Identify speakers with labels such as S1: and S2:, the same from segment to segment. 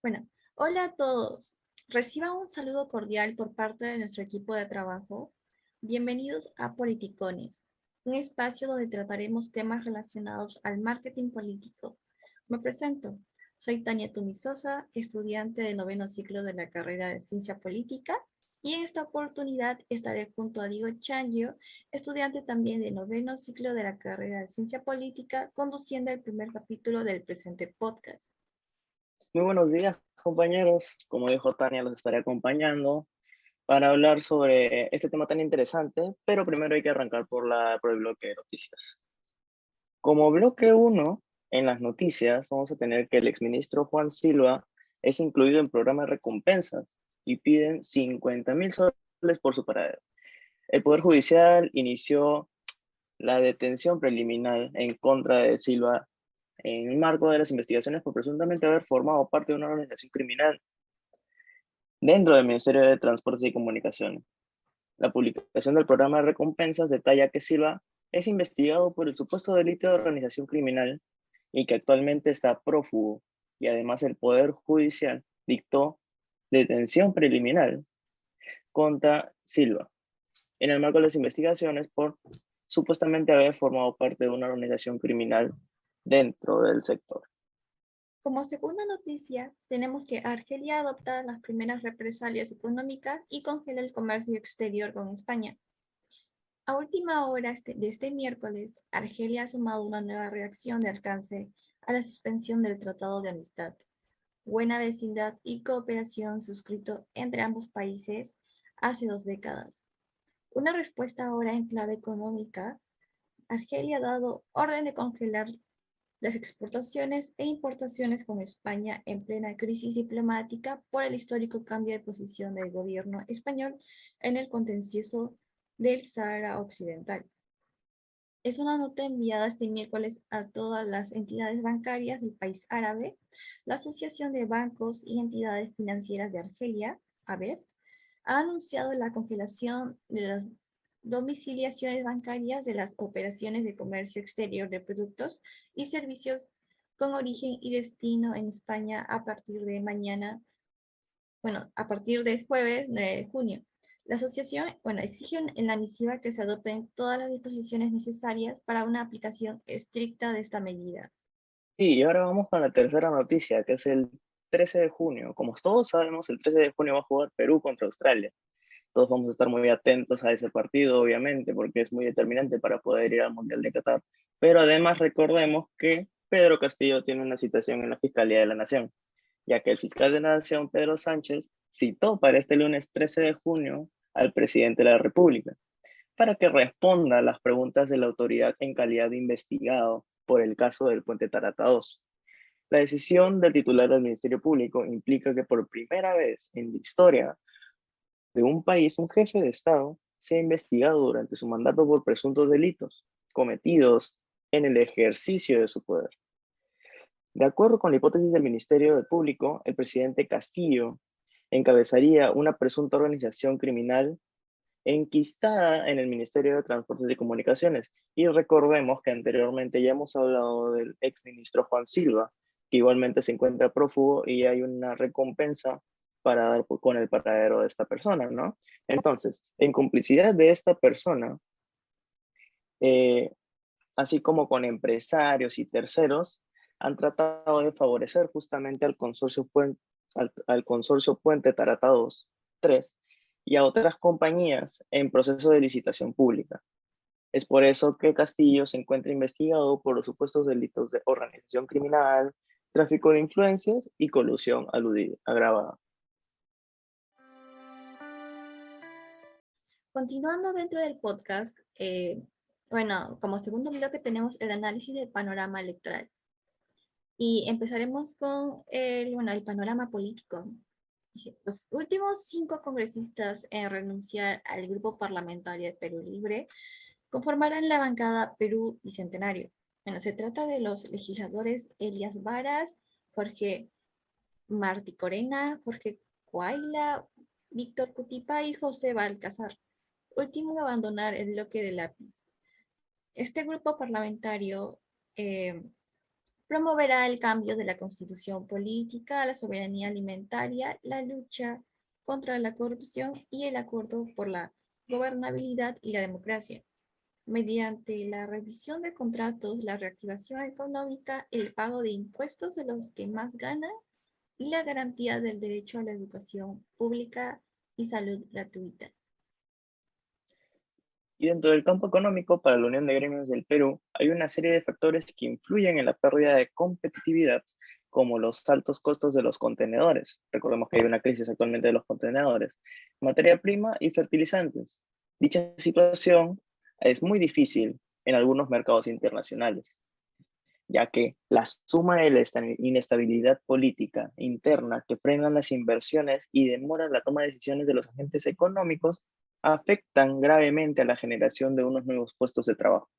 S1: Bueno, hola a todos. Reciban un saludo cordial por parte de nuestro equipo de trabajo. Bienvenidos a Politicones, un espacio donde trataremos temas relacionados al marketing político. Me presento. Soy Tania Tumisosa, estudiante de noveno ciclo de la carrera de Ciencia Política, y en esta oportunidad estaré junto a Diego Changio, estudiante también de noveno ciclo de la carrera de Ciencia Política, conduciendo el primer capítulo del presente podcast.
S2: Muy buenos días, compañeros. Como dijo Tania, los estaré acompañando para hablar sobre este tema tan interesante, pero primero hay que arrancar por el bloque de noticias. Como bloque uno, en las noticias vamos a tener que el exministro Juan Silva es incluido en programa de recompensas y piden 50.000 soles por su paradero. El Poder Judicial inició la detención preliminar en contra de Silva en el marco de las investigaciones por presuntamente haber formado parte de una organización criminal dentro del Ministerio de Transportes y Comunicaciones. La publicación del programa de recompensas detalla que Silva es investigado por el supuesto delito de organización criminal y que actualmente está prófugo, y además el Poder Judicial dictó detención preliminar contra Silva en el marco de las investigaciones por supuestamente haber formado parte de una organización criminal dentro del sector.
S1: Como segunda noticia, tenemos que Argelia adopta las primeras represalias económicas y congela el comercio exterior con España. A última hora de este miércoles, Argelia ha sumado una nueva reacción de alcance a la suspensión del Tratado de Amistad, Buena Vecindad y Cooperación suscrito entre ambos países hace 2 décadas. Una respuesta ahora en clave económica, Argelia ha dado orden de congelar las exportaciones e importaciones con España en plena crisis diplomática por el histórico cambio de posición del gobierno español en el contencioso del Sáhara Occidental. Es una nota enviada este miércoles a todas las entidades bancarias del país árabe. La Asociación de Bancos y Entidades Financieras de Argelia, ABEF, ha anunciado la congelación de las domiciliaciones bancarias de las operaciones de comercio exterior de productos y servicios con origen y destino en España a partir de mañana, bueno, a partir del jueves 9 de junio. La asociación, exige en la misiva que se adopten todas las disposiciones necesarias para una aplicación estricta de esta medida.
S2: Y ahora vamos con la tercera noticia, que es el 13 de junio. Como todos sabemos, el 13 de junio va a jugar Perú contra Australia. Todos vamos a estar muy atentos a ese partido, obviamente, porque es muy determinante para poder ir al Mundial de Qatar. Pero además recordemos que Pedro Castillo tiene una citación en la Fiscalía de la Nación, ya que el fiscal de la Nación, Pedro Sánchez, citó para este lunes 13 de junio al presidente de la República para que responda a las preguntas de la autoridad en calidad de investigado por el caso del puente Tarata 2. La decisión del titular del Ministerio Público implica que por primera vez en la historia de un país, un jefe de Estado sea investigado durante su mandato por presuntos delitos cometidos en el ejercicio de su poder. De acuerdo con la hipótesis del Ministerio Público, el presidente Castillo encabezaría una presunta organización criminal enquistada en el Ministerio de Transportes y Comunicaciones. Y recordemos que anteriormente ya hemos hablado del exministro Juan Silva, que igualmente se encuentra prófugo y hay una recompensa para dar con el paradero de esta persona, ¿no? Entonces, en complicidad de esta persona, eh, así como con empresarios y terceros, han tratado de favorecer justamente al consorcio Puente Taratados 3 y a otras compañías en proceso de licitación pública. Es por eso que Castillo se encuentra investigado por los supuestos delitos de organización criminal, tráfico de influencias y colusión agravada.
S1: Continuando dentro del podcast, como segundo bloque tenemos el análisis del panorama electoral. Y empezaremos con el panorama político. Dice, los últimos 5 congresistas en renunciar al grupo parlamentario de Perú Libre conformarán la bancada Perú Bicentenario. Bueno, se trata de los legisladores Elias Varas, Jorge Martí Corena, Jorge Coaila, Víctor Cutipa y José Balcazar, último en abandonar el bloque de lápiz. Este grupo parlamentario Promoverá el cambio de la constitución política, la soberanía alimentaria, la lucha contra la corrupción y el acuerdo por la gobernabilidad y la democracia. Mediante la revisión de contratos, la reactivación económica, el pago de impuestos de los que más ganan y la garantía del derecho a la educación pública y salud gratuita.
S2: Y dentro del campo económico, para la Unión de Gremios del Perú, hay una serie de factores que influyen en la pérdida de competitividad, como los altos costos de los contenedores. Recordemos que hay una crisis actualmente de los contenedores, materia prima y fertilizantes. Dicha situación es muy difícil en algunos mercados internacionales, ya que la suma de la inestabilidad política interna que frenan las inversiones y demora la toma de decisiones de los agentes económicos afectan gravemente a la generación de unos nuevos puestos de trabajo.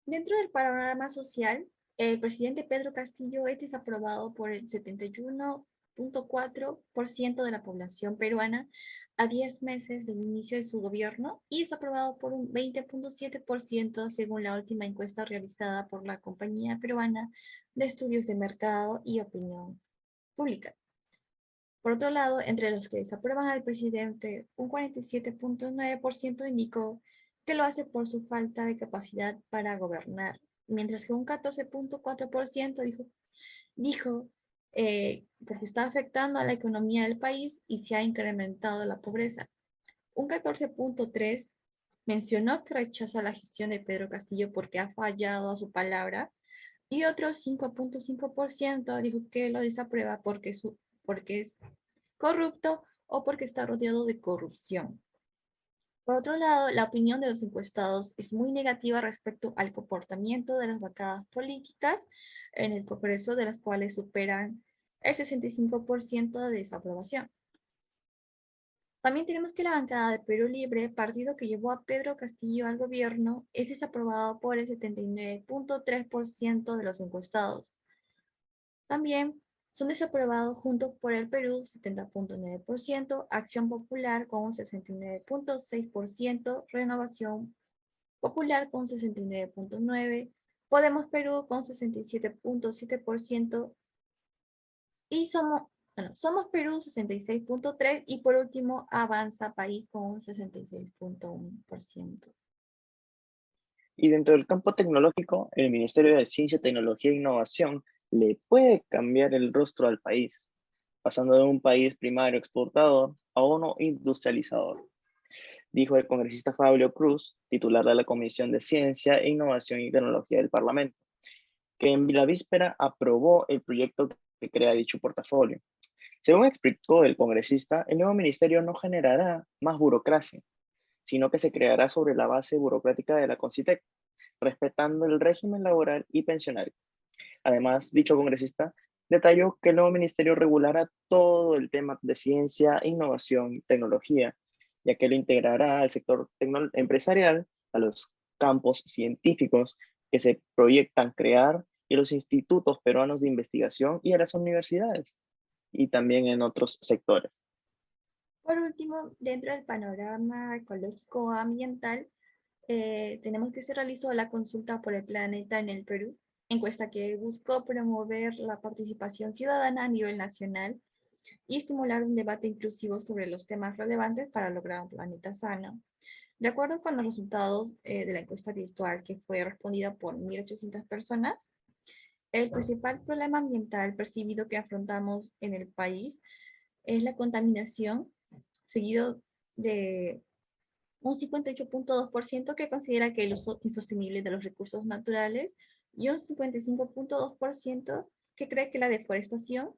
S1: Dentro del panorama social, el presidente Pedro Castillo es desaprobado por el 71.4% de la población peruana a 10 meses del inicio de su gobierno y es aprobado por un 20.7% según la última encuesta realizada por la Compañía Peruana de Estudios de Mercado y Opinión Pública. Por otro lado, entre los que desaprueban al presidente, un 47.9% indicó que lo hace por su falta de capacidad para gobernar, mientras que un 14.4% dijo porque está afectando a la economía del país y se ha incrementado la pobreza. Un 14.3% mencionó que rechaza la gestión de Pedro Castillo porque ha fallado a su palabra y otro 5.5% dijo que lo desaprueba porque es corrupto o porque está rodeado de corrupción. Por otro lado, la opinión de los encuestados es muy negativa respecto al comportamiento de las bancadas políticas en el Congreso, de las cuales superan el 65% de desaprobación. También tenemos que la bancada de Perú Libre, partido que llevó a Pedro Castillo al gobierno, es desaprobado por el 79.3% de los encuestados. También son desaprobados Juntos por el Perú, 70.9%, Acción Popular con un 69.6%, Renovación Popular con 69.9%, Podemos Perú con 67.7% y Somos Perú 66.3% y por último Avanza País con un 66.1%.
S2: Y dentro del campo tecnológico, el Ministerio de Ciencia, Tecnología e Innovación le puede cambiar el rostro al país, pasando de un país primario exportador a uno industrializador, dijo el congresista Fabio Cruz, titular de la Comisión de Ciencia, Innovación y Tecnología del Parlamento, que en la víspera aprobó el proyecto que crea dicho portafolio. Según explicó el congresista, el nuevo ministerio no generará más burocracia, sino que se creará sobre la base burocrática de la CONCITEC, respetando el régimen laboral y pensionario. Además, dicho congresista detalló que el nuevo ministerio regulará todo el tema de ciencia, innovación y tecnología, ya que lo integrará al sector empresarial, a los campos científicos que se proyectan crear y a los institutos peruanos de investigación y a las universidades, y también en otros sectores.
S1: Por último, dentro del panorama ecológico ambiental, tenemos que se realizó la consulta por el planeta en el Perú, encuesta que buscó promover la participación ciudadana a nivel nacional y estimular un debate inclusivo sobre los temas relevantes para lograr un planeta sano. De acuerdo con los resultados de la encuesta virtual que fue respondida por 1.800 personas, el principal problema ambiental percibido que afrontamos en el país es la contaminación, seguido de un 58.2% que considera que el uso insostenible de los recursos naturales y un 55.2% que cree que la deforestación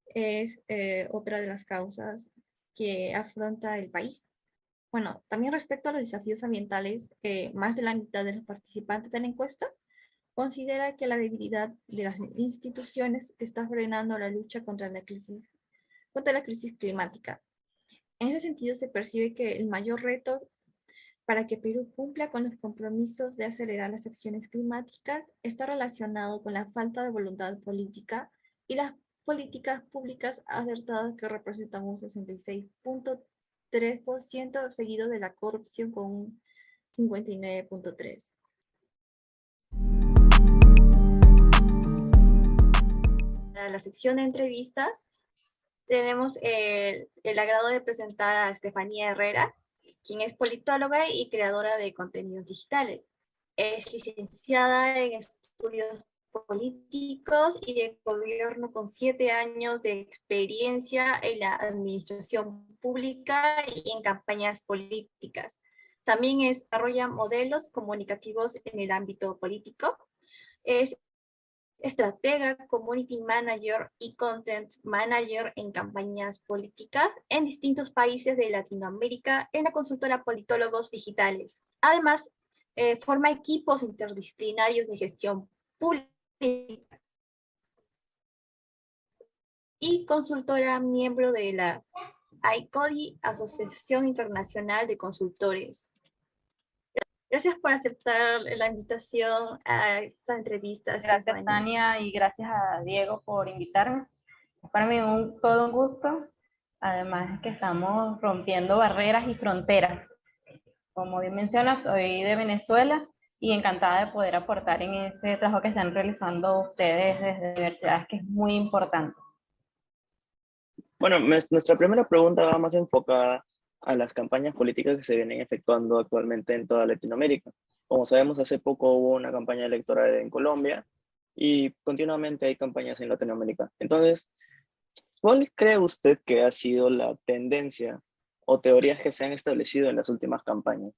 S1: es otra de las causas que afronta el país. Bueno, también respecto a los desafíos ambientales, más de la mitad de los participantes de la encuesta considera que la debilidad de las instituciones está frenando la lucha contra la crisis climática. En ese sentido, se percibe que el mayor reto para que Perú cumpla con los compromisos de acelerar las acciones climáticas está relacionado con la falta de voluntad política y las políticas públicas acertadas que representan un 66.3%, seguido de la corrupción con un 59.3%. la sección de entrevistas, tenemos el agrado de presentar a Estefanía Herrera, quien es politóloga y creadora de contenidos digitales. Es licenciada en estudios políticos y de gobierno con 7 años de experiencia en la administración pública y en campañas políticas. También desarrolla modelos comunicativos en el ámbito político. Es estratega, community manager y content manager en campañas políticas en distintos países de Latinoamérica en la consultora Politólogos Digitales. Además, forma equipos interdisciplinarios de gestión pública y consultora miembro de la ICODI, Asociación Internacional de Consultores. Gracias por aceptar la invitación a esta entrevista.
S3: Gracias, Tania, y gracias a Diego por invitarme. Es para mí todo un gusto. Además es que estamos rompiendo barreras y fronteras. Como bien mencionas, soy de Venezuela y encantada de poder aportar en ese trabajo que están realizando ustedes desde universidades, que es muy importante.
S2: Bueno, nuestra primera pregunta va más enfocada a las campañas políticas que se vienen efectuando actualmente en toda Latinoamérica. Como sabemos, hace poco hubo una campaña electoral en Colombia y continuamente hay campañas en Latinoamérica. Entonces, ¿cuál cree usted que ha sido la tendencia o teorías que se han establecido en las últimas campañas?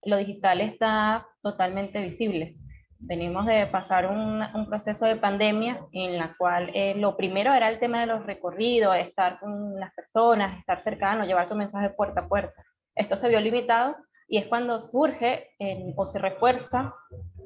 S3: Lo digital está totalmente visible. Venimos de pasar un proceso de pandemia en la cual lo primero era el tema de los recorridos, estar con las personas, estar cercano, llevar tu mensaje puerta a puerta. Esto se vio limitado y es cuando surge o se refuerza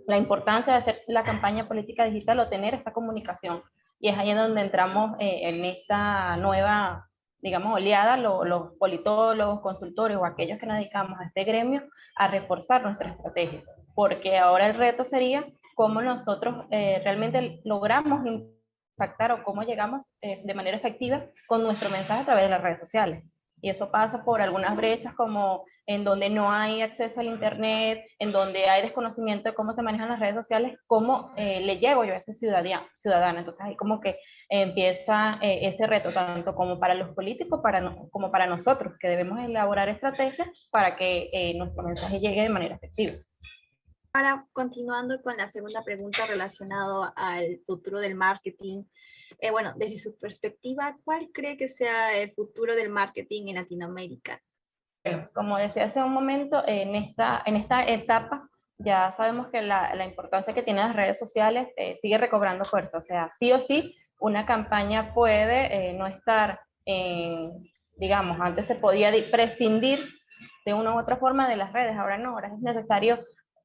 S3: la importancia de hacer la campaña política digital o tener esa comunicación. Y es ahí en donde entramos en esta nueva, digamos, oleada, los politólogos, consultores o aquellos que nos dedicamos a este gremio a reforzar nuestra estrategia. Porque ahora el reto sería cómo nosotros realmente logramos impactar o cómo llegamos de manera efectiva con nuestro mensaje a través de las redes sociales. Y eso pasa por algunas brechas como en donde no hay acceso al internet, en donde hay desconocimiento de cómo se manejan las redes sociales, cómo le llego yo a ese ciudadano. Entonces ahí como que empieza ese reto, tanto como para los políticos como para nosotros, que debemos elaborar estrategias para que nuestro mensaje llegue de manera efectiva.
S1: Ahora, continuando con la segunda pregunta relacionada al futuro del marketing, bueno, desde su perspectiva, ¿cuál cree que sea el futuro del marketing en Latinoamérica?
S3: Como decía hace un momento, en esta etapa ya sabemos que la importancia que tienen las redes sociales sigue recobrando fuerza. O sea, sí o sí, una campaña puede no estar, digamos, antes se podía prescindir de una u otra forma de las redes, ahora no, ahora es necesario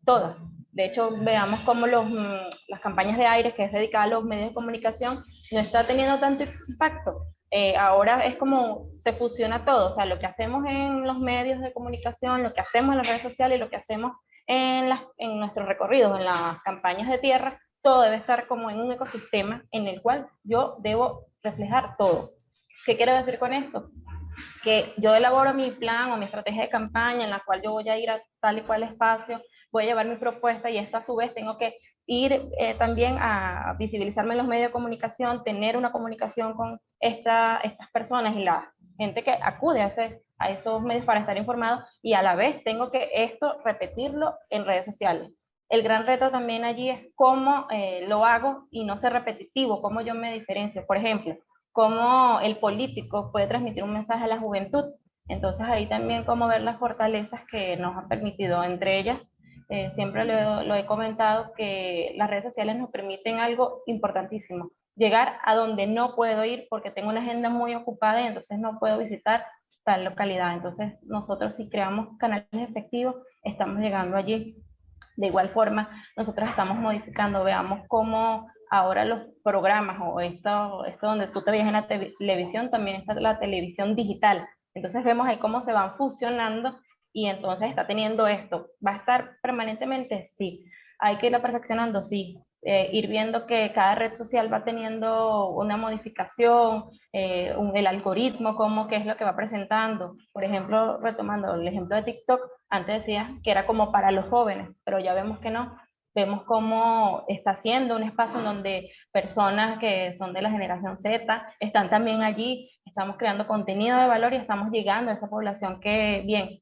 S3: todas. De hecho, veamos cómo las campañas de aire, que es dedicada a los medios de comunicación, no está teniendo tanto impacto. Ahora es como se fusiona todo, o sea, lo que hacemos en los medios de comunicación, lo que hacemos en las redes sociales y lo que hacemos en nuestros recorridos, en las campañas de tierra, todo debe estar como en un ecosistema en el cual yo debo reflejar todo. ¿Qué quiero decir con esto? Que yo elaboro mi plan o mi estrategia de campaña en la cual yo voy a ir a tal y cual espacio, voy a llevar mi propuesta y esta a su vez tengo que ir también a visibilizarme en los medios de comunicación, tener una comunicación con estas personas y la gente que acude a esos medios para estar informados, y a la vez tengo que esto repetirlo en redes sociales. El gran reto también allí es cómo lo hago y no ser repetitivo, cómo yo me diferencio. Por ejemplo, cómo el político puede transmitir un mensaje a la juventud. Entonces ahí también cómo ver las fortalezas que nos han permitido, entre ellas, siempre lo he comentado, que las redes sociales nos permiten algo importantísimo, llegar a donde no puedo ir porque tengo una agenda muy ocupada y entonces no puedo visitar tal localidad. Entonces nosotros, si creamos canales efectivos, estamos llegando allí. De igual forma, nosotros estamos modificando, veamos cómo ahora los programas o esto donde tú te veías en la televisión, también está la televisión digital. Entonces vemos ahí cómo se van fusionando y entonces está teniendo esto. ¿Va a estar permanentemente? Sí. ¿Hay que irlo perfeccionando? Sí. Ir viendo que cada red social va teniendo una modificación, el algoritmo, qué es lo que va presentando. Por ejemplo, retomando el ejemplo de TikTok, antes decía que era como para los jóvenes, pero ya vemos que no. Vemos cómo está siendo un espacio en donde personas que son de la generación Z están también allí, estamos creando contenido de valor y estamos llegando a esa población que, bien,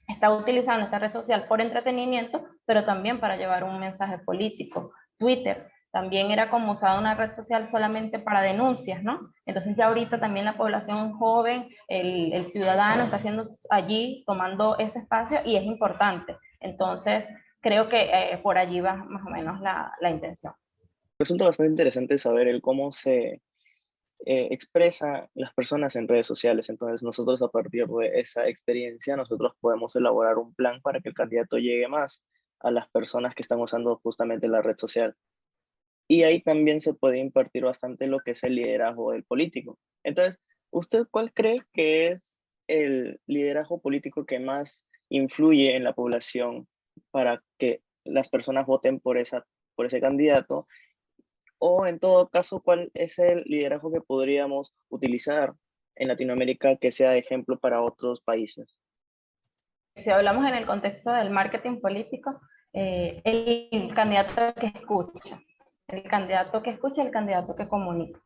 S3: está utilizando esta red social por entretenimiento, pero también para llevar un mensaje político. Twitter también era como usada una red social solamente para denuncias, ¿no? Entonces ya ahorita también la población joven, el ciudadano está haciendo allí, tomando ese espacio y es importante. Entonces creo que por allí va más o menos la intención.
S2: Resulta bastante interesante saber el cómo se expresa las personas en redes sociales. Entonces nosotros a partir de esa experiencia, nosotros podemos elaborar un plan para que el candidato llegue más a las personas que están usando justamente la red social. Y ahí también se puede impartir bastante lo que es el liderazgo del político. Entonces, ¿usted cuál cree que es el liderazgo político que más influye en la población para que las personas voten por ese candidato? O en todo caso, ¿cuál es el liderazgo que podríamos utilizar en Latinoamérica que sea de ejemplo para otros países?
S3: Si hablamos en el contexto del marketing político, el candidato que escucha, el candidato que escucha, el candidato que comunica.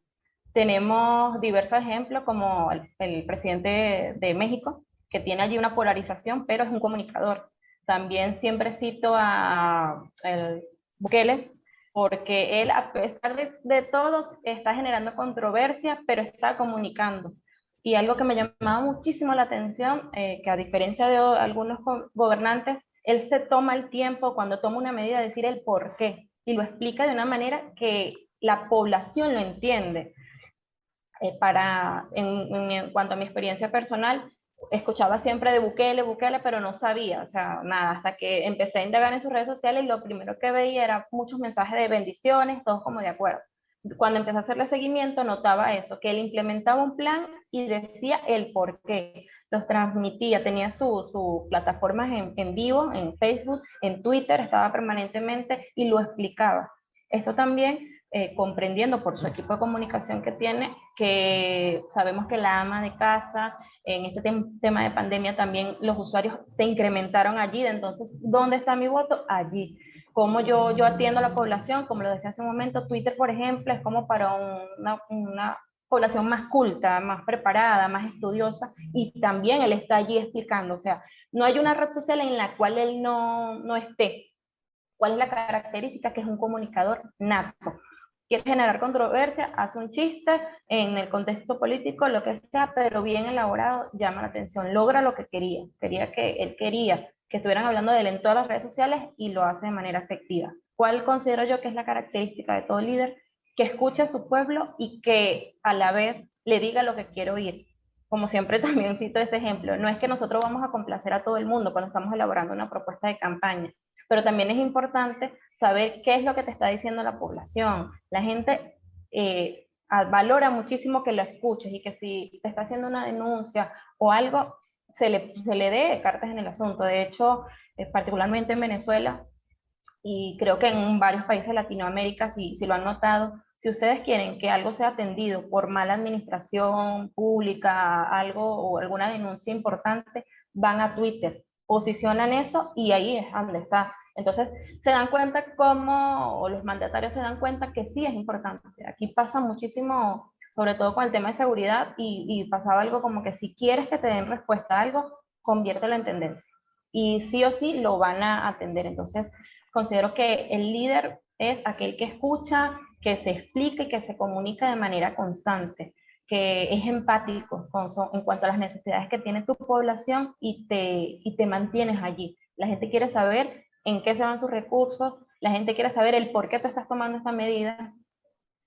S3: Tenemos diversos ejemplos como el presidente de México, que tiene allí una polarización, pero es un comunicador. También siempre cito a el Bukele, porque él, a pesar de todo, está generando controversia, pero está comunicando. Y algo que me llamaba muchísimo la atención, que a diferencia de algunos gobernantes, él se toma el tiempo cuando toma una medida de decir el por qué y lo explica de una manera que la población lo entiende. En cuanto a mi experiencia personal, escuchaba siempre de Bukele, Bukele, pero no sabía, o sea, nada, hasta que empecé a indagar en sus redes sociales y lo primero que veía era muchos mensajes de bendiciones, todos como de acuerdo. Cuando empecé a hacerle seguimiento, notaba eso, que él implementaba un plan y decía el por qué, los transmitía, tenía sus plataformas en vivo, en Facebook, en Twitter, estaba permanentemente y lo explicaba. Esto también comprendiendo por su equipo de comunicación que tiene, que sabemos que la ama de casa, en este tema de pandemia también los usuarios se incrementaron allí, entonces, ¿dónde está mi voto? Allí. Como yo atiendo a la población, como lo decía hace un momento, Twitter, por ejemplo, es como para una población más culta, más preparada, más estudiosa, y también él está allí explicando, o sea, no hay una red social en la cual él no esté. ¿Cuál es la característica? Que es un comunicador nato. Quiere generar controversia, hace un chiste en el contexto político, lo que sea, pero bien elaborado, llama la atención, logra lo que quería. Él quería que estuvieran hablando de él en todas las redes sociales y lo hace de manera efectiva. ¿Cuál considero yo que es la característica de todo líder? Que escuche a su pueblo y que a la vez le diga lo que quiere oír. Como siempre también cito este ejemplo, no es que nosotros vamos a complacer a todo el mundo cuando estamos elaborando una propuesta de campaña, pero también es importante saber qué es lo que te está diciendo la población. La gente valora muchísimo que lo escuches y que si te está haciendo una denuncia o algo, se le dé cartas en el asunto. De hecho, particularmente en Venezuela, y creo que en varios países de Latinoamérica, si lo han notado, si ustedes quieren que algo sea atendido por mala administración pública, algo o alguna denuncia importante, van a Twitter, posicionan eso y ahí es donde está. Entonces, se dan cuenta o los mandatarios se dan cuenta que sí es importante. Aquí pasa muchísimo, sobre todo con el tema de seguridad, y pasaba algo como que si quieres que te den respuesta a algo, conviértelo en tendencia. Y sí o sí lo van a atender. Entonces, considero que el líder es aquel que escucha, que se explica y que se comunica de manera constante, que es empático en cuanto a las necesidades que tiene tu población y te mantienes allí. La gente quiere saber en qué se van sus recursos, la gente quiere saber el por qué tú estás tomando esta medida,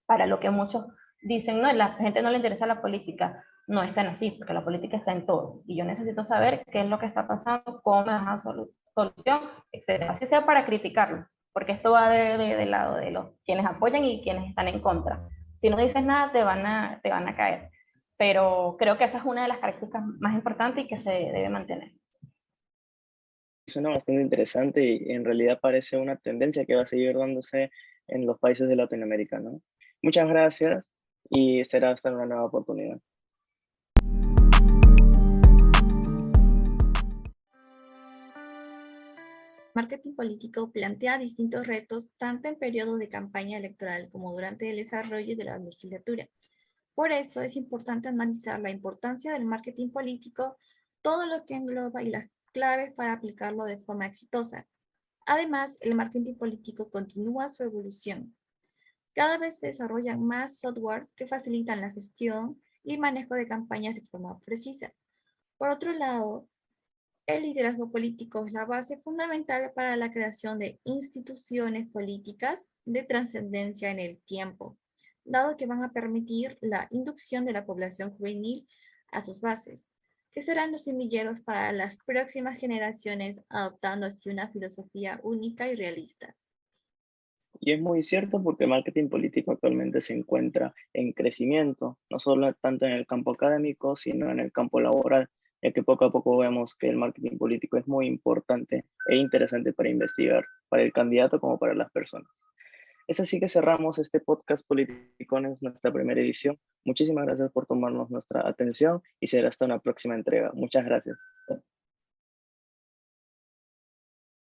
S3: para lo que muchos dicen, no, la gente no le interesa la política. No es tan así, porque la política está en todo. Y yo necesito saber qué es lo que está pasando, cómo me dan solución, etc. Así sea para criticarlo, porque esto va del lado de los quienes apoyan y quienes están en contra. Si no dices nada, te van a caer. Pero creo que esa es una de las características más importantes y que se debe mantener.
S2: Suena bastante interesante y en realidad parece una tendencia que va a seguir dándose en los países de Latinoamérica, ¿no? Muchas gracias y será hasta una nueva oportunidad.
S1: Marketing político plantea distintos retos tanto en periodos de campaña electoral como durante el desarrollo de la legislatura. Por eso es importante analizar la importancia del marketing político, todo lo que engloba y las claves para aplicarlo de forma exitosa. Además, el marketing político continúa su evolución. Cada vez se desarrollan más softwares que facilitan la gestión y manejo de campañas de forma precisa. Por otro lado, el liderazgo político es la base fundamental para la creación de instituciones políticas de trascendencia en el tiempo, dado que van a permitir la inducción de la población juvenil a sus bases, que serán los semilleros para las próximas generaciones, adoptando así una filosofía única y realista.
S2: Y es muy cierto porque el marketing político actualmente se encuentra en crecimiento, no solo tanto en el campo académico, sino en el campo laboral, ya que poco a poco vemos que el marketing político es muy importante e interesante para investigar, para el candidato como para las personas. Es así que cerramos este podcast Politicones, nuestra primera edición. Muchísimas gracias por tomarnos nuestra atención y será hasta una próxima entrega. Muchas gracias.